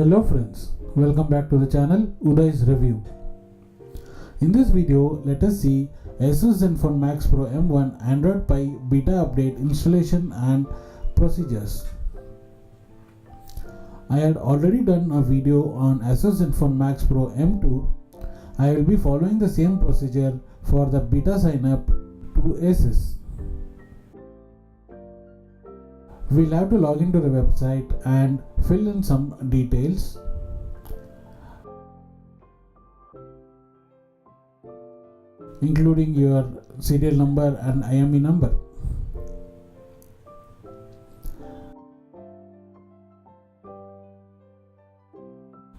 Hello friends, welcome back to the channel Uday's Review. In this video, let us see ASUS Zenfone Max Pro M1 Android Pie beta update installation and procedures. I had already done a video on ASUS Zenfone Max Pro M2. I will be following the same procedure for the beta sign up to ASUS. We'll have to log into the website and fill in some details. Including your serial number and IME number.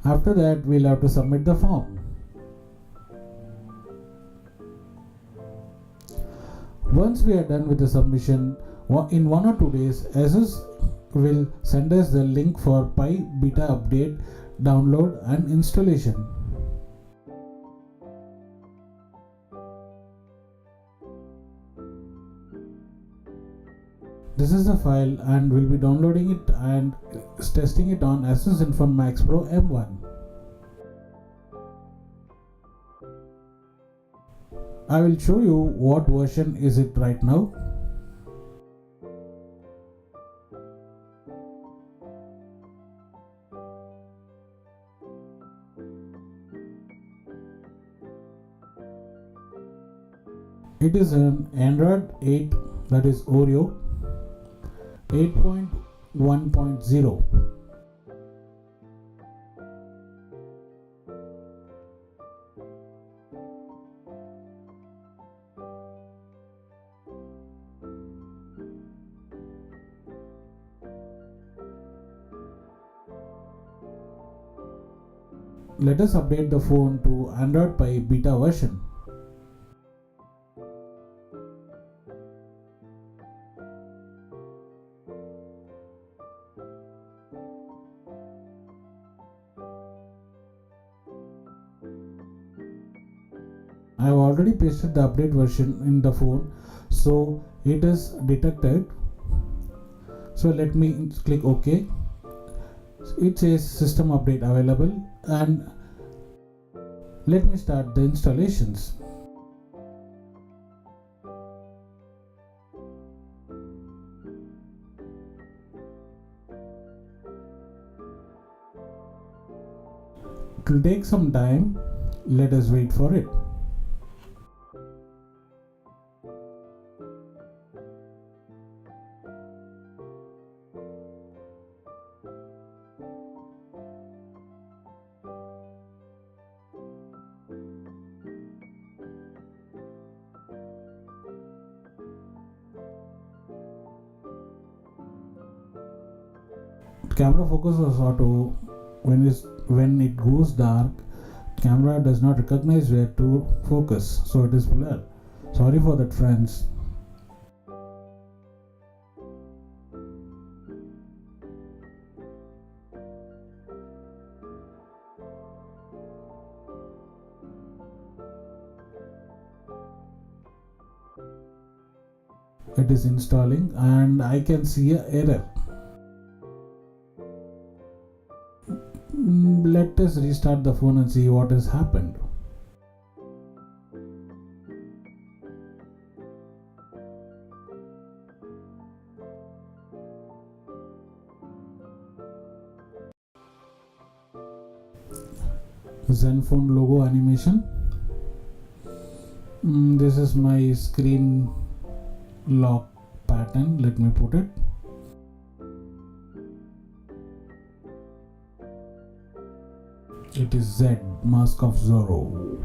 After that, we'll have to submit the form. Once we are done with the submission, in 1 or 2 days, ASUS will send us the link for Pie beta update, download and installation. This is the file and we'll be downloading it and testing it on ASUS Zenfone Max Pro M1. I will show you what version is it right now. It is an Android 8, that is Oreo 8.1.0. Let us update the phone to Android Pie beta version. I have already pasted the update version in the phone, so it is detected. So let me click OK. It says system update available and let me start the installations. It will take some time. Let us wait for it. Camera focus was auto. When it goes dark, camera does not recognize where to focus, so it is blur. Sorry for that, friends. It is installing and I can see an error. Let us restart the phone and see what has happened. Zenfone logo animation. This is my screen lock pattern. Let me put it. It is Z, Mask of Zorro.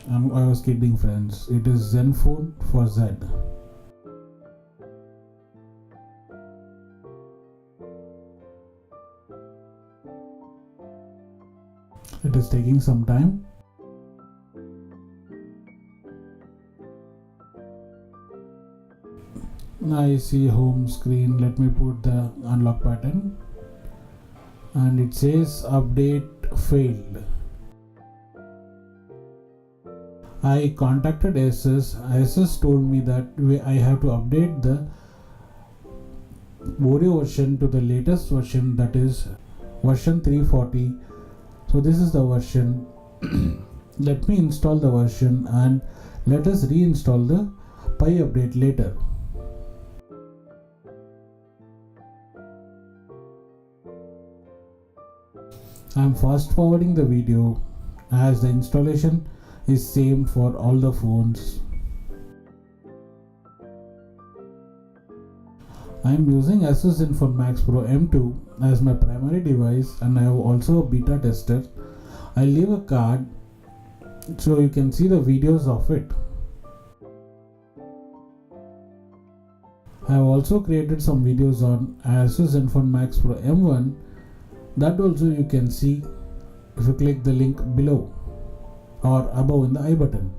I was kidding, friends. It is Zenfone for Z. It is taking some time. I see home screen. Let me put the unlock pattern. And it says update failed. I contacted ASUS. ASUS told me that I have to update the Oreo version to the latest version, that is version 340. So this is the version. Let me install the version and let us reinstall the Pi update later. I am fast forwarding the video as the installation is same for all the phones. I am using ASUS Zenfone Max Pro M2 as my primary device, and I have also a beta tester. I'll leave a card so you can see the videos of it. I have also created some videos on ASUS Zenfone Max Pro M1, that also you can see if you click the link below or above in the I button.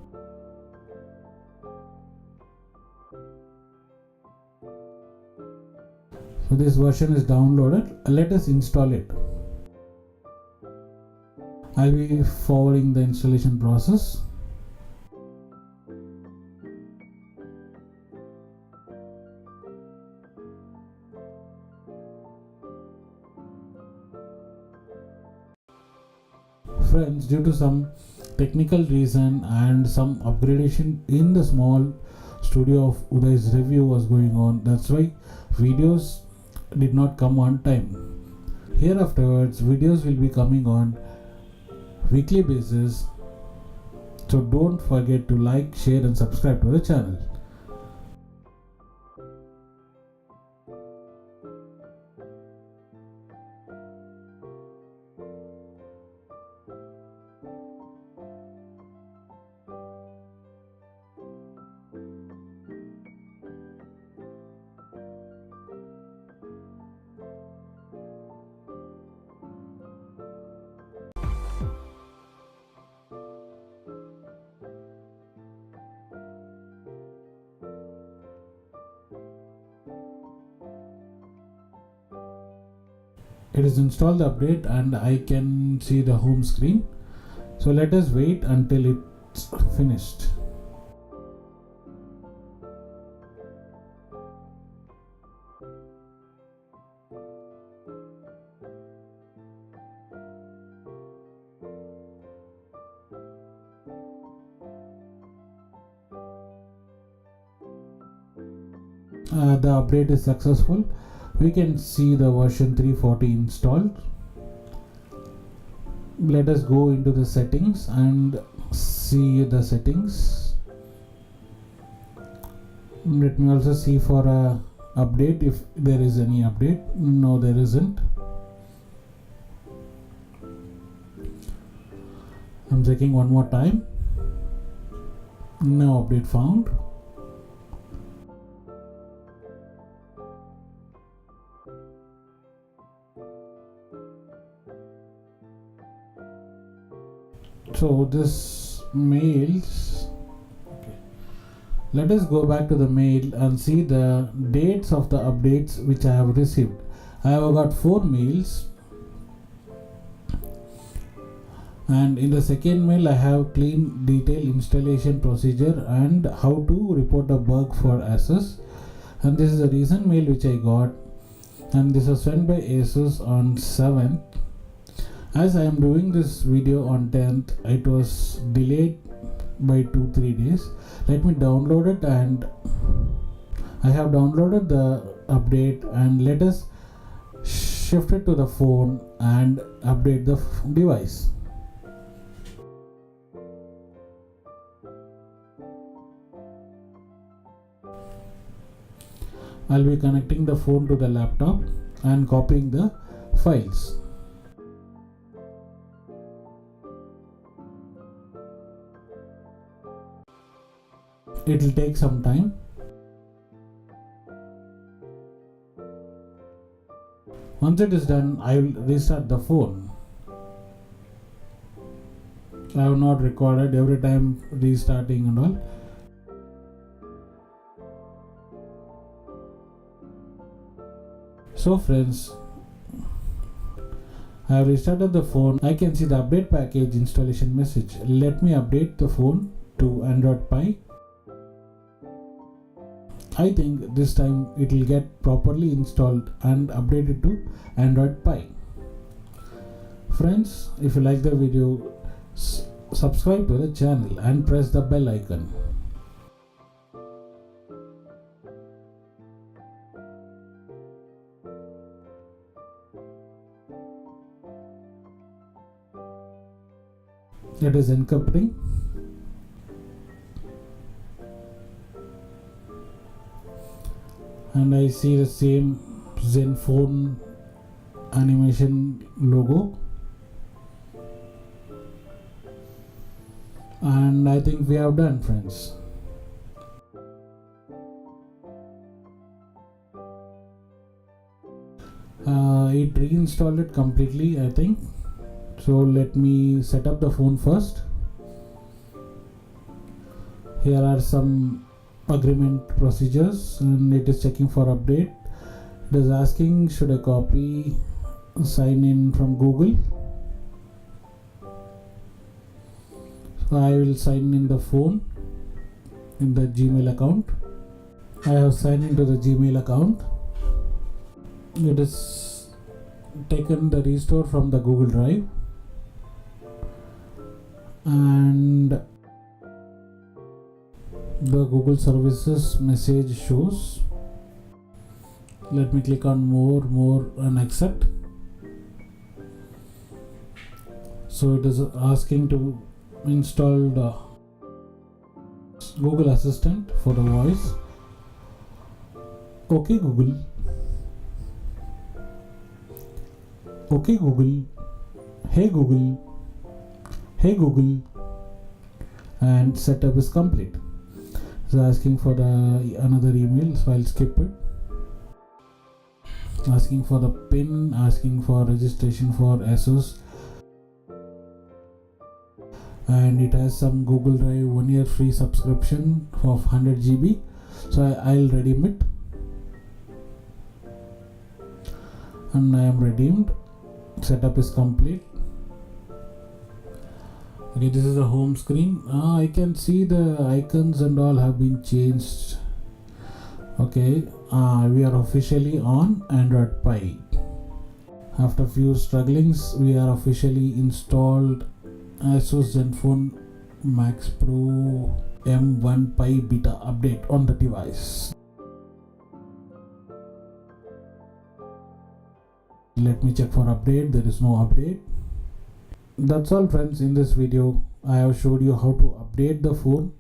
So this version is downloaded. Let us install it. I'll be forwarding the installation process. Friends, due to some technical reason and some upgradation in the small studio of Uday's review was going on, that's why videos did not come on time. Here afterwards videos will be coming on weekly basis, so don't forget to like, share and subscribe to the channel. It is installed the update and I can see the home screen. So let us wait until it's finished. The update is successful. We can see the version 340 installed. Let us go into the settings and see the settings. Let me also see for a update if there is any update. No, there isn't. I'm checking one more time. No update found. So this mails, okay. Let us go back to the mail and see the dates of the updates which I have received. I have got 4 mails, and in the second mail I have clean detail installation procedure and how to report a bug for ASUS, and this is the recent mail which I got, and this was sent by ASUS on 7th. As I am doing this video on 10th, it was delayed by 2-3 days. Let me download it, and I have downloaded the update, and let us shift it to the phone and update the device. I'll be connecting the phone to the laptop and copying the files. It will take some time. Once it is done, I will restart the phone. I have not recorded every time restarting and all. So friends, I have restarted the phone. I can see the update package installation message. Let me update the phone to Android Pie. I think this time it will get properly installed and updated to Android Pie. Friends, if you like the video, subscribe to the channel and press the bell icon. It is encrypting. And I see the same Zenfone animation logo. And I think we have done, friends. It reinstalled it completely, I think. So let me set up the phone first. Here are some agreement procedures, and it is checking for update. It is asking, should I copy, sign in from Google? So I will sign in the phone in the Gmail account. I have signed into the Gmail account. It is taken the restore from the Google Drive, and the Google services message shows. Let me click on more and accept. So it is asking to install the Google Assistant for the voice. Okay Google. Okay Google. Hey Google. Hey Google. And setup is complete. So asking for the another email, so I'll skip it. Asking for the PIN, asking for registration for ASUS, and it has some Google Drive 1 year free subscription of 100 GB. So I'll redeem it, and I am redeemed. Setup is complete. Okay, this is the home screen. I can see the icons and all have been changed. Okay, we are officially on Android Pie. After few strugglings, we are officially installed ASUS Zenfone Max Pro M1 Pie beta update on the device. Let me check for update. There is no update. That's all, friends. In this video I have showed you how to update the phone.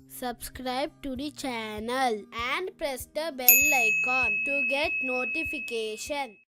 Subscribe to the channel and press the bell icon to get notification.